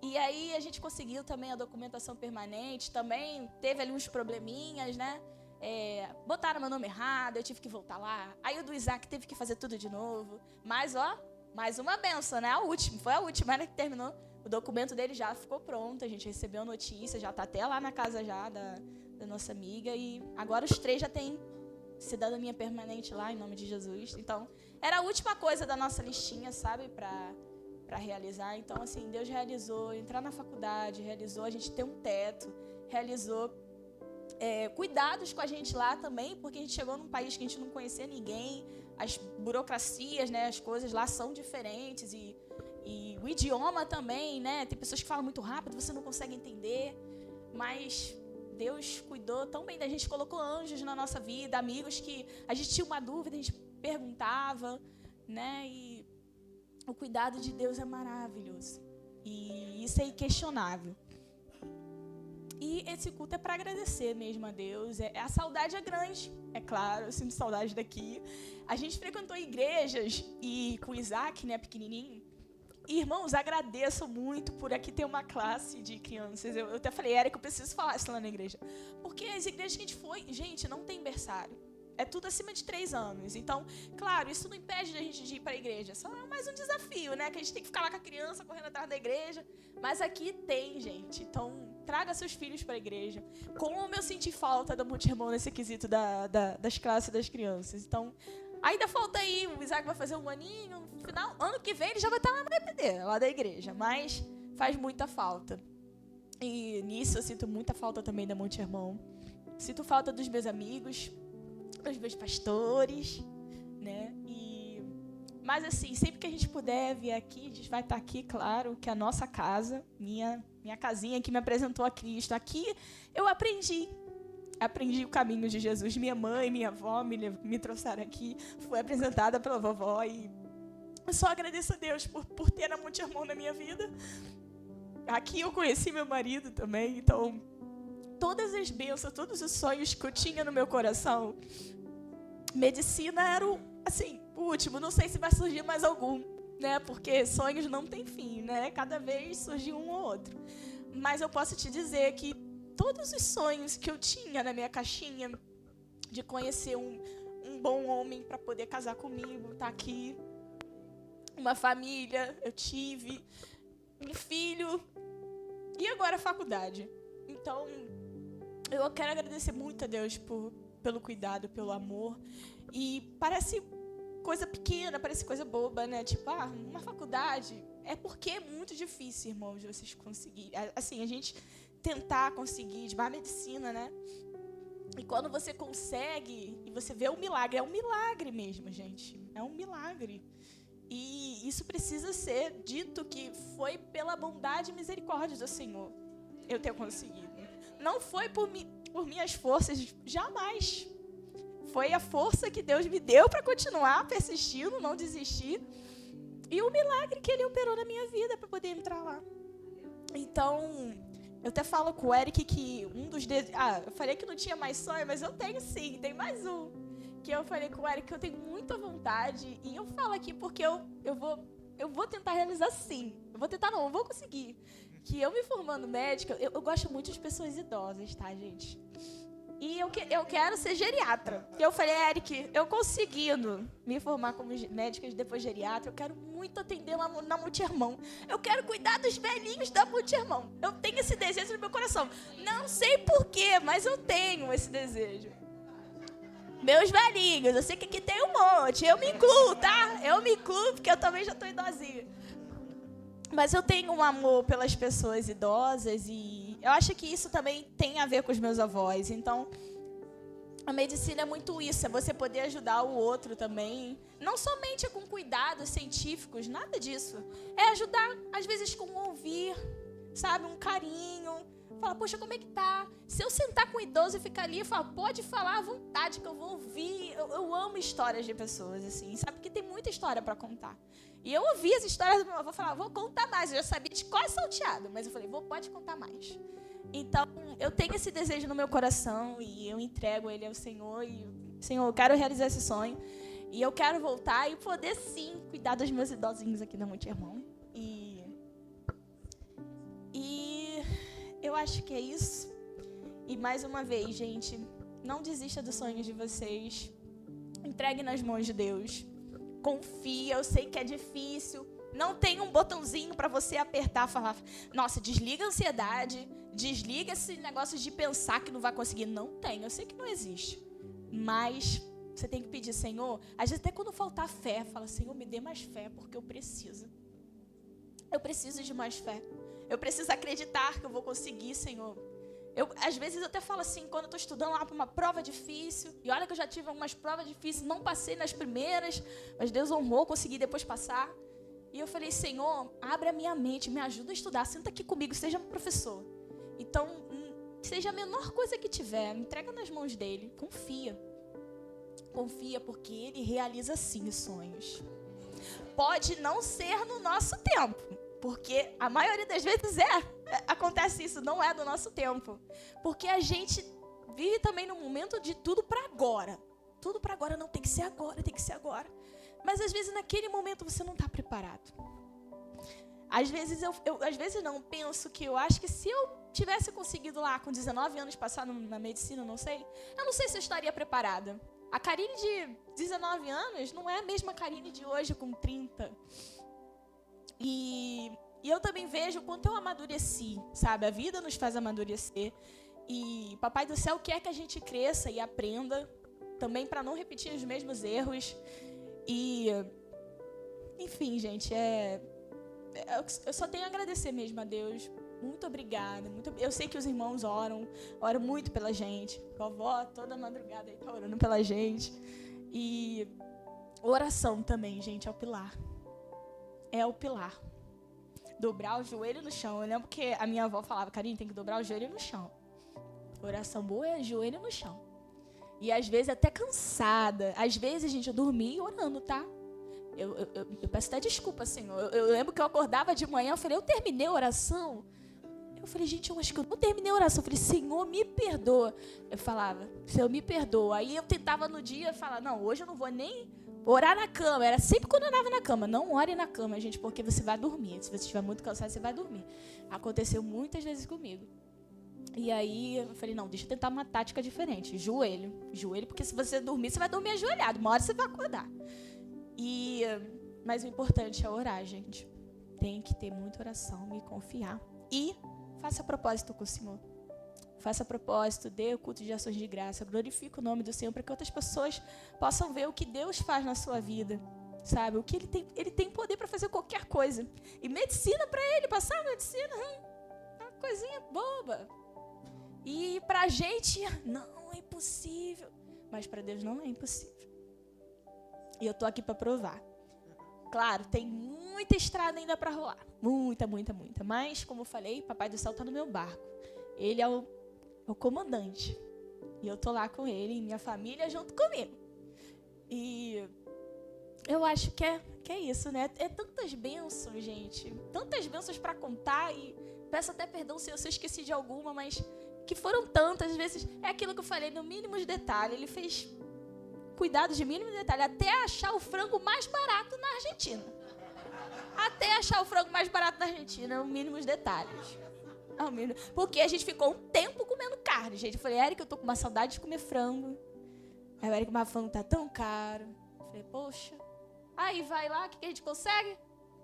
E aí a gente conseguiu também a documentação permanente, também teve ali uns probleminhas, né? Botaram meu nome errado, eu tive que voltar lá. Aí o do Isaac teve que fazer tudo de novo. Mas, mais uma benção, né? Foi a última, né, que terminou. O documento dele já ficou pronto, a gente recebeu notícia, já está até lá na casa já da nossa amiga. E agora os 3 já têm cidadania permanente lá, em nome de Jesus. Então, era a última coisa da nossa listinha, sabe, para realizar. Então, assim, Deus realizou entrar na faculdade, realizou a gente ter um teto, realizou cuidados com a gente lá também, porque a gente chegou num país que a gente não conhecia ninguém, as burocracias, né, as coisas lá são diferentes e o idioma também, né? Tem pessoas que falam muito rápido, você não consegue entender. Mas Deus cuidou tão bem da gente, colocou anjos na nossa vida, amigos que a gente tinha uma dúvida, a gente perguntava, né? E o cuidado de Deus é maravilhoso. E isso é inquestionável. E esse culto é para agradecer mesmo a Deus. A saudade é grande, é claro, eu sinto saudade daqui. A gente frequentou igrejas e com o Isaac, né, pequenininho. Irmãos, agradeço muito por aqui ter uma classe de crianças. Eu até falei, Eric, eu preciso falar isso lá na igreja. Porque as igrejas que a gente foi, gente, não tem berçário. É tudo acima de 3 anos. Então, claro, isso não impede a gente de ir para a igreja. Só é mais um desafio, né? Que a gente tem que ficar lá com a criança, correndo atrás da igreja. Mas aqui tem, gente. Então, traga seus filhos para a igreja. Como eu senti falta da multirmão nesse quesito das classes das crianças. Então, ainda falta aí, o Isaac vai fazer um aninho, no final, ano que vem ele já vai estar lá no EPD, lá da igreja, mas faz muita falta. E nisso eu sinto muita falta também da Monte Irmão. Sinto falta dos meus amigos, dos meus pastores, né? Mas assim, sempre que a gente puder vir aqui, a gente vai estar aqui, claro, que é a nossa casa, minha casinha que me apresentou a Cristo. Aqui eu aprendi o caminho de Jesus. Minha mãe e minha avó me trouxeram aqui. Fui apresentada pela vovó e eu só agradeço a Deus por ter a Monte Irmão na minha vida. Aqui eu conheci meu marido também. Então, todas as bênçãos, todos os sonhos que eu tinha no meu coração, medicina era o último. Não sei se vai surgir mais algum, né? Porque sonhos não têm fim, né? Cada vez surge um ou outro. Mas eu posso te dizer que todos os sonhos que eu tinha na minha caixinha de conhecer um bom homem para poder casar comigo, tá aqui. Uma família, eu tive um filho e agora a faculdade. Então, eu quero agradecer muito a Deus pelo cuidado, pelo amor. E parece coisa pequena, parece coisa boba, né? Tipo, uma faculdade. É porque é muito difícil, irmãos, de vocês conseguirem. Assim, a gente tentar conseguir de medicina, né? E quando você consegue e você vê o milagre, é um milagre mesmo, gente. É um milagre. E isso precisa ser dito que foi pela bondade e misericórdia do Senhor eu ter conseguido. Não foi por minhas forças, jamais. Foi a força que Deus me deu para continuar persistindo, não desistir. E o milagre que Ele operou na minha vida para poder entrar lá. Então, eu até falo com o Eric que um dos... eu falei que não tinha mais sonho, mas eu tenho sim, tem mais um. Que eu falei com o Eric que eu tenho muita vontade. E eu falo aqui porque eu vou tentar realizar sim. Eu vou conseguir. Que eu me formando médica, eu gosto muito de pessoas idosas, tá, gente? E eu quero ser geriatra. E eu falei, Eric, eu conseguindo me formar como médica e depois geriatra, eu quero muito atender lá na Monte Irmão. Eu quero cuidar dos velhinhos da Monte Irmão. Eu tenho esse desejo no meu coração. Não sei porquê, mas eu tenho esse desejo. Meus velhinhos, eu sei que aqui tem um monte. Eu me incluo, tá? Eu me incluo porque eu também já tô idosinha. Mas eu tenho um amor pelas pessoas idosas e eu acho que isso também tem a ver com os meus avós. Então, a medicina é muito isso, é você poder ajudar o outro também. Não somente com cuidados científicos, nada disso. É ajudar, às vezes, com um ouvir, sabe? Um carinho. Falar, poxa, como é que tá? Se eu sentar com um idoso e ficar ali, eu falo, pode falar à vontade que eu vou ouvir. Eu amo histórias de pessoas, assim, sabe? Porque tem muita história para contar. E eu ouvi as histórias do meu avô, falar, vou contar mais. Eu já sabia de quase salteado, mas eu falei, pode contar mais. Então, eu tenho esse desejo no meu coração e eu entrego ele ao Senhor. E, Senhor, eu quero realizar esse sonho. E eu quero voltar e poder, sim, cuidar dos meus idosinhos aqui da Monte Irmão. E eu acho que é isso. E, mais uma vez, gente, não desista dos sonhos de vocês. Entregue nas mãos de Deus. Confia, eu sei que é difícil. Não tem um botãozinho para você apertar e falar, nossa, desliga a ansiedade, desliga esse negócio de pensar que não vai conseguir. Não tem, eu sei que não existe. Mas você tem que pedir, Senhor, às vezes até quando faltar fé, fala, Senhor, me dê mais fé, porque eu preciso. Eu preciso de mais fé. Eu preciso acreditar que eu vou conseguir, Senhor. Às vezes eu até falo assim, quando eu estou estudando lá para uma prova difícil, e olha que eu já tive algumas provas difíceis, não passei nas primeiras, mas Deus honrou, consegui depois passar. E eu falei, Senhor, abre a minha mente, me ajuda a estudar, senta aqui comigo, seja meu professor. Então, seja a menor coisa que tiver, me entrega nas mãos dele, confia. Confia, porque ele realiza sim os sonhos. Pode não ser no nosso tempo, porque a maioria das vezes acontece isso, não é do nosso tempo. Porque a gente vive também num momento de tudo para agora. Tudo para agora, não, tem que ser agora, tem que ser agora. Mas às vezes naquele momento você não está preparado. Às vezes às vezes não, penso que eu acho que se eu tivesse conseguido lá com 19 anos passar na medicina, eu não sei se eu estaria preparada. A Karine de 19 anos não é a mesma Karine de hoje com 30. E eu também vejo o quanto eu amadureci, sabe? A vida nos faz amadurecer. E Papai do Céu quer que a gente cresça e aprenda, também para não repetir os mesmos erros. E, enfim, gente, eu só tenho a agradecer mesmo a Deus. Muito obrigada. Eu sei que os irmãos oram muito pela gente. A vovó toda madrugada aí tá orando pela gente. E oração também, gente, é o pilar. É o pilar. Dobrar o joelho no chão. Eu lembro que a minha avó falava, Karine, tem que dobrar o joelho no chão. Oração boa é joelho no chão. E às vezes até cansada. Às vezes, gente, eu dormi orando, tá? Eu peço até desculpa, Senhor. Eu lembro que eu acordava de manhã, eu falei, eu terminei a oração? Eu falei, gente, eu acho que eu não terminei a oração. Eu falei, Senhor, me perdoa. Eu falava, Senhor, me perdoa. Aí eu tentava no dia falar, não, hoje eu não vou nem orar na cama. Era sempre quando eu orava na cama. Não ore na cama, gente, porque você vai dormir. Se você estiver muito cansado, você vai dormir. Aconteceu muitas vezes comigo. E aí eu falei, não, deixa eu tentar uma tática diferente. Joelho, porque se você dormir, você vai dormir ajoelhado. Uma hora você vai acordar. Mas o importante é orar, gente. Tem que ter muita oração e confiar. E faça propósito com o Senhor. Faça propósito, dê o culto de ações de graça. Glorifique o nome do Senhor para que outras pessoas possam ver o que Deus faz na sua vida. Sabe? O que Ele tem poder para fazer qualquer coisa. E medicina para Ele, passar medicina, uma coisinha boba. E pra gente, não é impossível. Mas para Deus não é impossível. E eu tô aqui para provar. Claro, tem muita estrada ainda para rolar. Muita. Mas, como eu falei, Papai do Céu tá no meu barco. Ele é o comandante. E eu tô lá com ele e minha família junto comigo. E eu acho que é isso, né? É tantas bênçãos, gente. Tantas bênçãos para contar. E peço até perdão se eu esqueci de alguma, mas que foram tantas. Às vezes, é aquilo que eu falei, no mínimo de detalhe. Ele fez cuidado de mínimo detalhe, até achar o frango mais barato na Argentina. Até achar o frango mais barato na Argentina, os mínimos detalhes. Porque a gente ficou um tempo comendo carne, gente. Eu falei, Érica, eu tô com uma saudade de comer frango. Aí o Érica, mas frango tá tão caro. Eu falei, poxa. Aí vai lá, o que a gente consegue?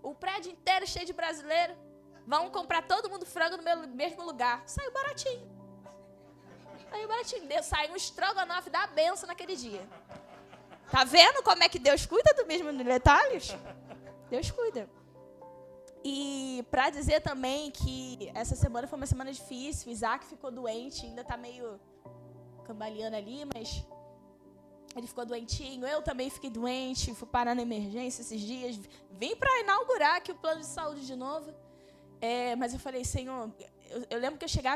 O prédio inteiro cheio de brasileiro. Vamos comprar todo mundo frango no mesmo lugar. Saiu baratinho. Saiu um estrogonofe da benção naquele dia. Tá vendo como é que Deus cuida do mesmo detalhes? Deus cuida. E pra dizer também que essa semana foi uma semana difícil, o Isaac ficou doente, ainda tá meio cambaleando ali, mas ele ficou doentinho, eu também fiquei doente, fui parar na emergência esses dias, vim pra inaugurar aqui o plano de saúde de novo, mas eu falei, Senhor, eu lembro que eu cheguei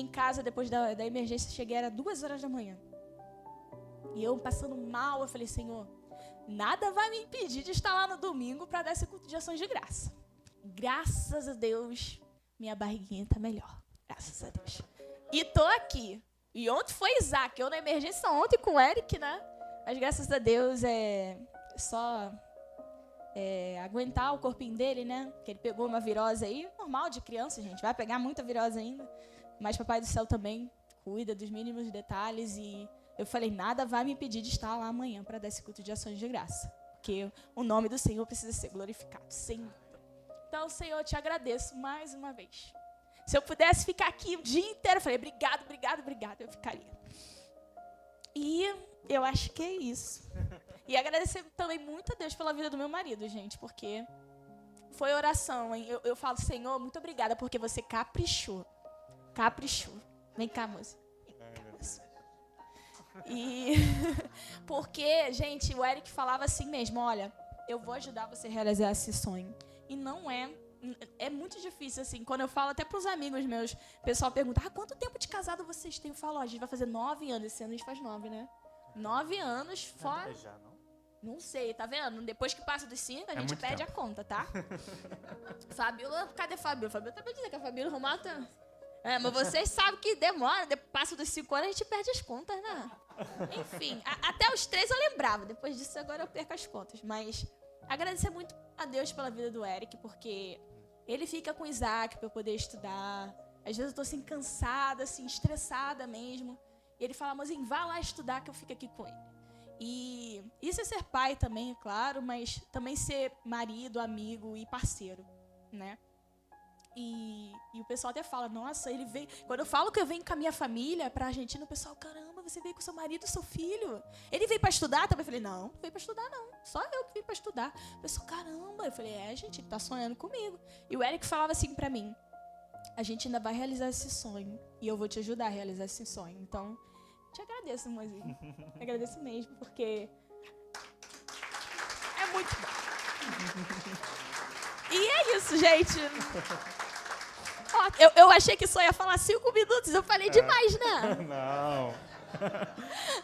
em casa depois da emergência, era 2h da manhã, e eu passando mal, eu falei, Senhor, nada vai me impedir de estar lá no domingo para dar esse culto de ações de graça. Graças a Deus, minha barriguinha tá melhor. Graças a Deus. E tô aqui. E ontem foi Isaac. Eu na emergência ontem com o Eric, né? Mas graças a Deus é só aguentar o corpinho dele, né? Que ele pegou uma virose aí. Normal de criança, gente. Vai pegar muita virose ainda. Mas Papai do Céu também cuida dos mínimos detalhes. E eu falei, nada vai me impedir de estar lá amanhã para dar esse culto de ações de graça. Porque o nome do Senhor precisa ser glorificado sempre. Então, Senhor, eu te agradeço mais uma vez. Se eu pudesse ficar aqui o dia inteiro, eu falei, obrigado, obrigado, obrigado, eu ficaria. E eu acho que é isso. E agradecer também muito a Deus pela vida do meu marido, gente, porque foi oração, hein? Eu falo, Senhor, muito obrigada, porque você caprichou. Caprichou. Vem cá, moça. E porque, gente, o Eric falava assim mesmo, olha, eu vou ajudar você a realizar esse sonho. E não é muito difícil, assim, quando eu falo até pros amigos meus, o pessoal pergunta, quanto tempo de casado vocês têm? Eu falo, a gente vai fazer 9 anos, esse ano a gente faz 9, né? 9 anos, fora... Não sei, tá vendo? Depois que passa dos 5, a gente perde a conta, tá? Fabíola, cadê Fabíola? Fabíola tá pra dizer que a Fabíola Romata... mas vocês sabem que demora, passa dos 5 anos, a gente perde as contas, né? Enfim, até os 3 eu lembrava, depois disso agora eu perco as contas, mas... Agradecer muito a Deus pela vida do Eric, porque ele fica com o Isaac para eu poder estudar. Às vezes eu tô assim, cansada, assim, estressada mesmo. E ele fala, mozinho, vá lá estudar que eu fico aqui com ele. E isso é ser pai também, é claro, mas também ser marido, amigo e parceiro, né? E o pessoal até fala, nossa, ele veio... Quando eu falo que eu venho com a minha família pra Argentina, o pessoal, caramba, você veio com seu marido e seu filho. Ele veio pra estudar? Também falei, não veio pra estudar não. Só eu que vim pra estudar. O pessoal, caramba. Eu falei, gente, ele tá sonhando comigo. E o Eric falava assim pra mim, a gente ainda vai realizar esse sonho. E eu vou te ajudar a realizar esse sonho. Então, te agradeço, mozinho. Agradeço mesmo, porque é muito bom. E é isso, gente. Eu achei que só ia falar 5 minutos, eu falei demais, né? Não.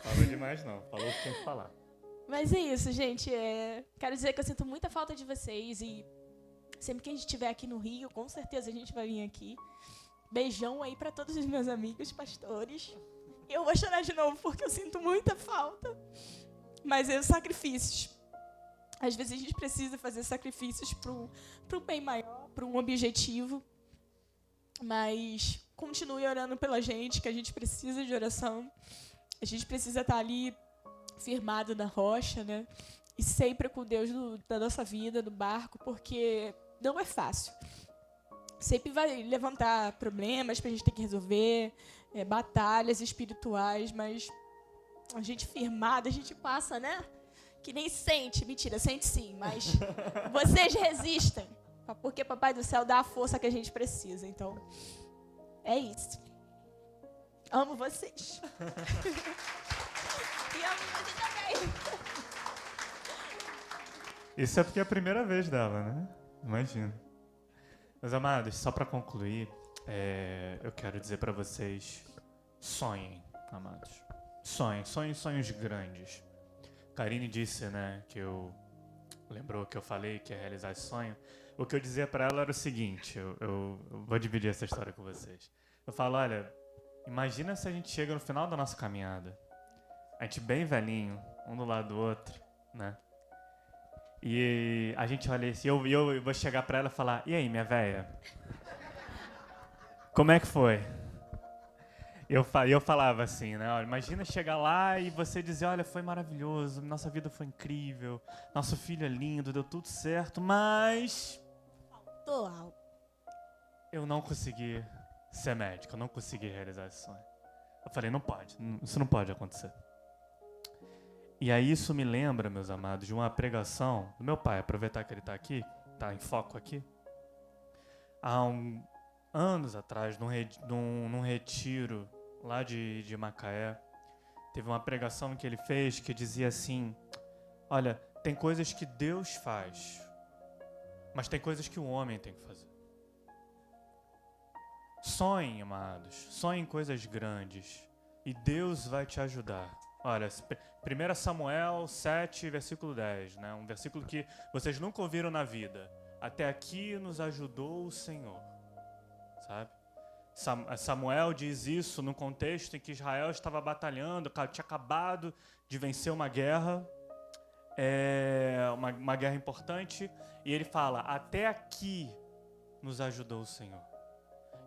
Falou demais, não. Falou o que tem que falar. Mas é isso, gente. Quero dizer que eu sinto muita falta de vocês e sempre que a gente estiver aqui no Rio, com certeza a gente vai vir aqui. Beijão aí pra todos os meus amigos pastores. Eu vou chorar de novo porque eu sinto muita falta. Mas os sacrifícios. Às vezes a gente precisa fazer sacrifícios para um bem maior, para um objetivo. Mas continue orando pela gente, que a gente precisa de oração. A gente precisa estar ali firmado na rocha, né? E sempre com Deus da nossa vida, no barco, porque não é fácil. Sempre vai levantar problemas pra gente ter que resolver, batalhas espirituais, mas a gente firmada, a gente passa, né? Que nem sente. Mentira, sente sim, mas vocês resistem. Porque Papai do Céu dá a força que a gente precisa. Então, é isso. Amo vocês. E amo você também. Isso é porque é a primeira vez dela, né? Imagina. Meus amados, só para concluir, eu quero dizer para vocês, sonhem, amados. Sonhem sonhos grandes. Karine disse, né, lembrou que eu falei que ia realizar esse sonho. O que eu dizia para ela era o seguinte, eu vou dividir essa história com vocês. Eu falo, olha, imagina se a gente chega no final da nossa caminhada, a gente bem velhinho, um do lado do outro, né? E a gente olha assim, eu vou chegar para ela e falar, e aí, minha véia? Como é que foi? Eu falava assim, né? Olha, imagina chegar lá e você dizer, olha, foi maravilhoso, nossa vida foi incrível, nosso filho é lindo, deu tudo certo, mas... Tô alto. Eu não consegui ser médico, eu não consegui realizar esse sonho. Eu falei, não pode, isso não pode acontecer. E aí isso me lembra, meus amados, de uma pregação do meu pai, aproveitar que ele está aqui, está em foco aqui. há anos atrás, num retiro lá de Macaé, teve uma pregação que ele fez que dizia assim: olha, tem coisas que Deus faz, mas tem coisas que o homem tem que fazer. Sonhem, amados, sonhem coisas grandes e Deus vai te ajudar. Olha, 1 Samuel 7, versículo 10, né? Um versículo que vocês nunca ouviram na vida. Até aqui nos ajudou o Senhor, sabe? Samuel diz isso no contexto em que Israel estava batalhando, tinha acabado de vencer uma guerra, uma guerra importante, e ele fala, até aqui nos ajudou o Senhor.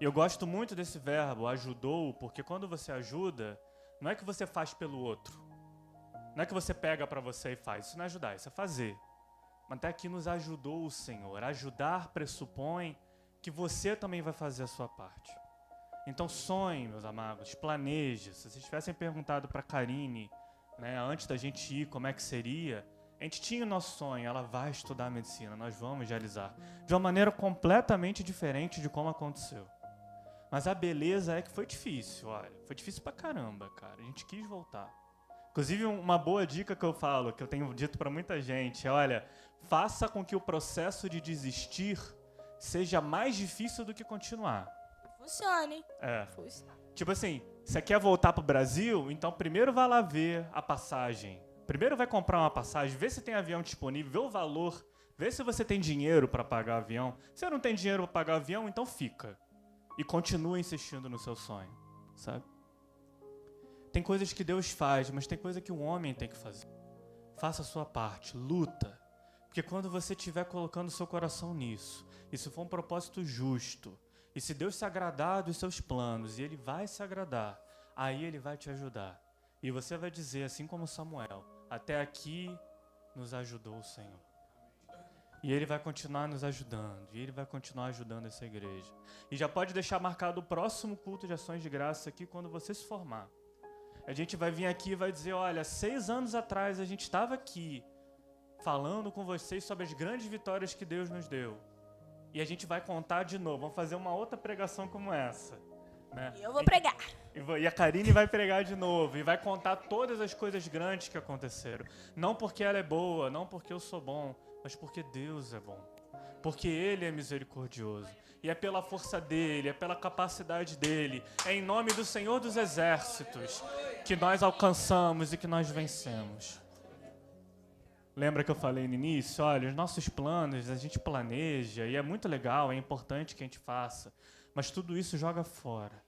E eu gosto muito desse verbo, ajudou, porque quando você ajuda, não é que você faz pelo outro, não é que você pega para você e faz, isso não é ajudar, isso é fazer. Mas até aqui nos ajudou o Senhor. Ajudar pressupõe que você também vai fazer a sua parte. Então sonhe, meus amados, planeje. Se vocês tivessem perguntado para a Karine, né, antes da gente ir, como é que seria, a gente tinha o nosso sonho, ela vai estudar medicina, nós vamos realizar. De uma maneira completamente diferente de como aconteceu. Mas a beleza é que foi difícil, olha. Foi difícil pra caramba, cara. A gente quis voltar. Inclusive, uma boa dica que eu falo, que eu tenho dito para muita gente, é, olha, faça com que o processo de desistir seja mais difícil do que continuar. Funcione. Funcione. Tipo assim, você quer voltar pro Brasil? Então primeiro vai lá ver a passagem. Primeiro vai comprar uma passagem, vê se tem avião disponível, vê o valor, vê se você tem dinheiro para pagar o avião. Se você não tem dinheiro para pagar o avião, então fica. E continua insistindo no seu sonho, sabe? Tem coisas que Deus faz, mas tem coisa que o homem tem que fazer. Faça a sua parte, luta. Porque quando você estiver colocando seu coração nisso, e se for um propósito justo, e se Deus se agradar dos seus planos, e Ele vai se agradar, aí Ele vai te ajudar. E você vai dizer, assim como Samuel, até aqui nos ajudou o Senhor. E Ele vai continuar nos ajudando, e Ele vai continuar ajudando essa igreja. E já pode deixar marcado o próximo culto de ações de graça aqui quando você se formar. A gente vai vir aqui e vai dizer, olha, 6 anos atrás a gente estava aqui falando com vocês sobre as grandes vitórias que Deus nos deu. E a gente vai contar de novo, vamos fazer uma outra pregação como essa. Né? E eu vou pregar. E a Karine vai pregar de novo, e vai contar todas as coisas grandes que aconteceram. Não porque ela é boa, não porque eu sou bom, mas porque Deus é bom. Porque Ele é misericordioso. E é pela força dEle, é pela capacidade dEle, é em nome do Senhor dos Exércitos que nós alcançamos e que nós vencemos. Lembra que eu falei no início? Olha, os nossos planos, a gente planeja, e é muito legal, é importante que a gente faça, mas tudo isso joga fora.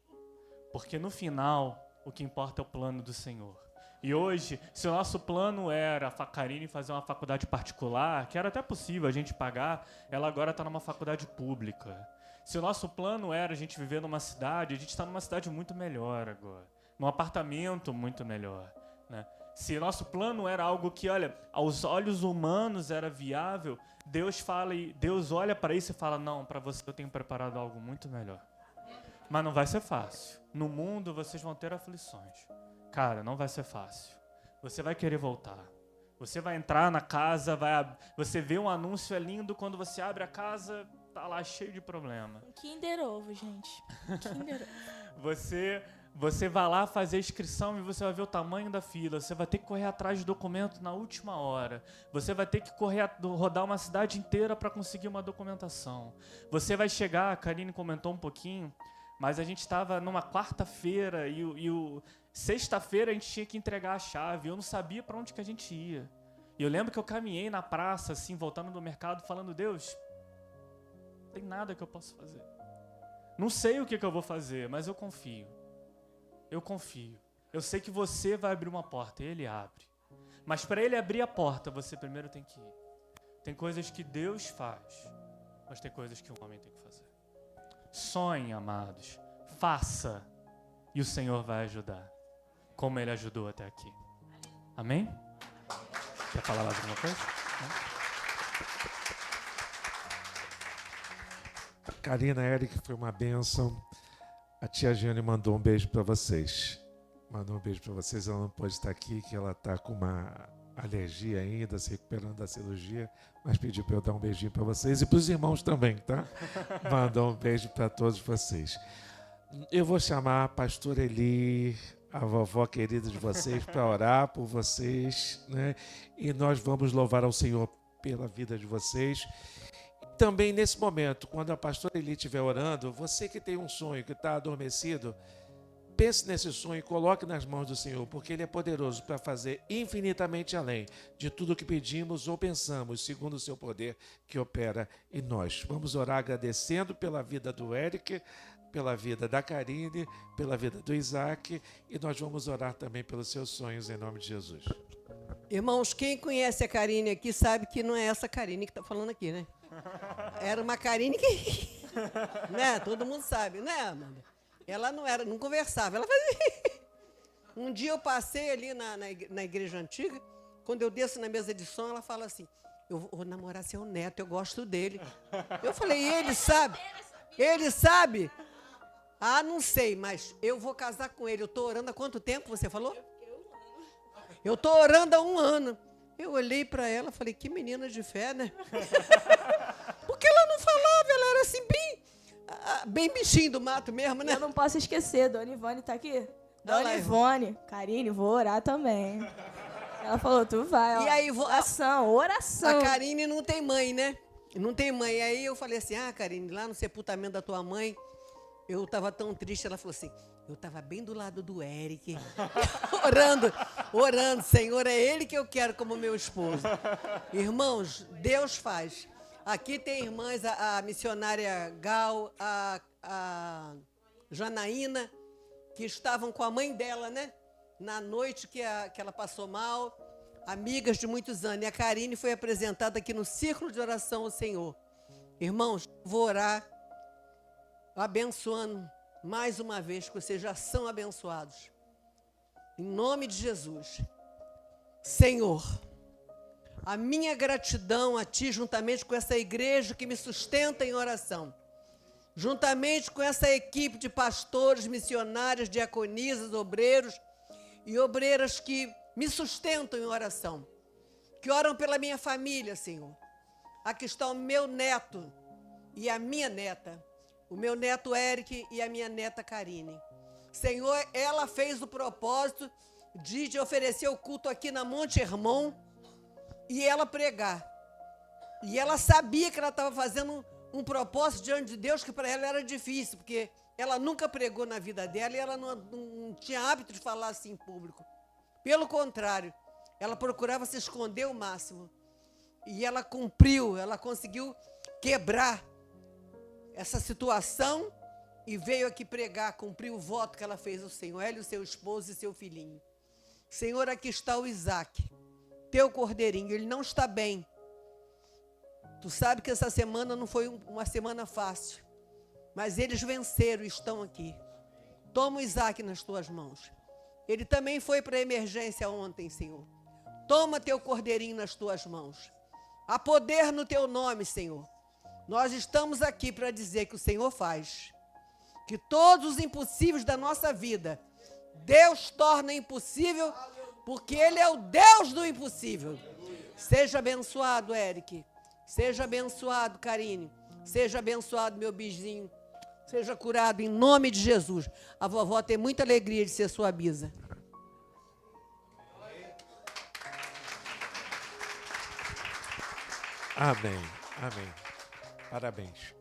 Porque no final, o que importa é o plano do Senhor. E hoje, se o nosso plano era a Karine fazer uma faculdade particular, que era até possível a gente pagar, ela agora está numa faculdade pública. Se o nosso plano era a gente viver numa cidade, a gente está numa cidade muito melhor agora. Num apartamento muito melhor, né? Se o nosso plano era algo que, olha, aos olhos humanos era viável, Deus olha para isso e fala, não, para você eu tenho preparado algo muito melhor. Mas não vai ser fácil. No mundo vocês vão ter aflições. Cara, não vai ser fácil. Você vai querer voltar. Você vai entrar na casa, você vê um anúncio, é lindo, quando você abre a casa, tá lá cheio de problema. Kinder Ovo, gente. Kinder Ovo. Você vai lá fazer a inscrição e você vai ver o tamanho da fila. Você vai ter que correr atrás de documento na última hora. Você vai ter que rodar uma cidade inteira para conseguir uma documentação. Você vai chegar, a Karine comentou um pouquinho, mas a gente estava numa quarta-feira e sexta-feira a gente tinha que entregar a chave. Eu não sabia para onde que a gente ia. E eu lembro que eu caminhei na praça, assim, voltando do mercado, falando, Deus, não tem nada que eu possa fazer. Não sei o que eu vou fazer, mas eu confio. Eu confio. Eu sei que você vai abrir uma porta, e Ele abre. Mas para Ele abrir a porta, você primeiro tem que ir. Tem coisas que Deus faz, mas tem coisas que o homem tem que fazer. Sonhe, amados. Faça. E o Senhor vai ajudar. Como Ele ajudou até aqui. Amém? Quer falar mais alguma coisa? Karina, Eric, foi uma bênção. A tia Jane mandou um beijo para vocês. Mandou um beijo para vocês. Ela não pode estar aqui, que ela está com uma alergia ainda, se recuperando da cirurgia, mas pediu para eu dar um beijinho para vocês e para os irmãos também, tá? Mandar um beijo para todos vocês. Eu vou chamar a pastora Eli, a vovó querida de vocês, para orar por vocês, né? E nós vamos louvar ao Senhor pela vida de vocês. Também nesse momento, quando a pastora Eli estiver orando, você que tem um sonho, que está adormecido, pense nesse sonho e coloque nas mãos do Senhor, porque Ele é poderoso para fazer infinitamente além de tudo que pedimos ou pensamos, segundo o seu poder que opera em nós. Vamos orar agradecendo pela vida do Eric, pela vida da Karine, pela vida do Isaac, e nós vamos orar também pelos seus sonhos em nome de Jesus. Irmãos, quem conhece a Karine aqui sabe que não é essa Karine que está falando aqui, né? Era uma Karine que... né? Todo mundo sabe, né, Amanda? Ela não conversava, ela fazia... Um dia eu passei ali na igreja antiga, quando eu desço na mesa de som, ela fala assim, eu vou namorar seu neto, eu gosto dele. Eu falei, e ele sabe? Ele sabe? Ah, não sei, mas eu vou casar com ele. Eu estou orando há quanto tempo, você falou? Eu estou orando há 1 ano. Eu olhei para ela e falei, que menina de fé, né? Porque ela não falava, ela era assim, bem bichinho do mato mesmo, né? Eu não posso esquecer, Dona Ivone tá aqui? Dona Olá, Ivone, Karine, vou orar também. Ela falou, tu vai, ó. E aí, oração. A Karine não tem mãe, né? Não tem mãe. Aí eu falei assim, Karine, lá no sepultamento da tua mãe, eu estava tão triste. Ela falou assim, eu estava bem do lado do Eric, orando, Senhor, é ele que eu quero como meu esposo. Irmãos, Deus faz. Aqui tem irmãs, a missionária Gal, a Janaína, que estavam com a mãe dela, né? Na noite que ela passou mal, amigas de muitos anos. E a Karine foi apresentada aqui no círculo de oração ao Senhor. Irmãos, vou orar abençoando mais uma vez, que vocês já são abençoados. Em nome de Jesus. Senhor, a minha gratidão a Ti, juntamente com essa igreja que me sustenta em oração, juntamente com essa equipe de pastores, missionários, diaconisas, obreiros e obreiras que me sustentam em oração, que oram pela minha família, Senhor. Aqui está o meu neto e a minha neta, o meu neto Eric e a minha neta Karine. Senhor, ela fez o propósito de oferecer o culto aqui na Monte Hermon e ela pregar. E ela sabia que ela estava fazendo um propósito diante de Deus que para ela era difícil, porque ela nunca pregou na vida dela e ela não tinha hábito de falar assim em público. Pelo contrário, ela procurava se esconder ao máximo. E ela cumpriu, ela conseguiu quebrar essa situação e veio aqui pregar, cumprir o voto que ela fez ao Senhor, ela e o seu esposo e seu filhinho. Senhor, aqui está o Isaac, teu cordeirinho, ele não está bem. Tu sabe que essa semana não foi uma semana fácil, mas eles venceram e estão aqui. Toma o Isaac nas tuas mãos. Ele também foi para a emergência ontem, Senhor. Toma teu cordeirinho nas tuas mãos. Há poder no teu nome, Senhor. Nós estamos aqui para dizer que o Senhor faz. Que todos os impossíveis da nossa vida, Deus torna impossível, porque Ele é o Deus do impossível. Seja abençoado, Eric. Seja abençoado, Karine. Seja abençoado, meu bizinho. Seja curado em nome de Jesus. A vovó tem muita alegria de ser sua bisa. Amém, amém. Parabéns.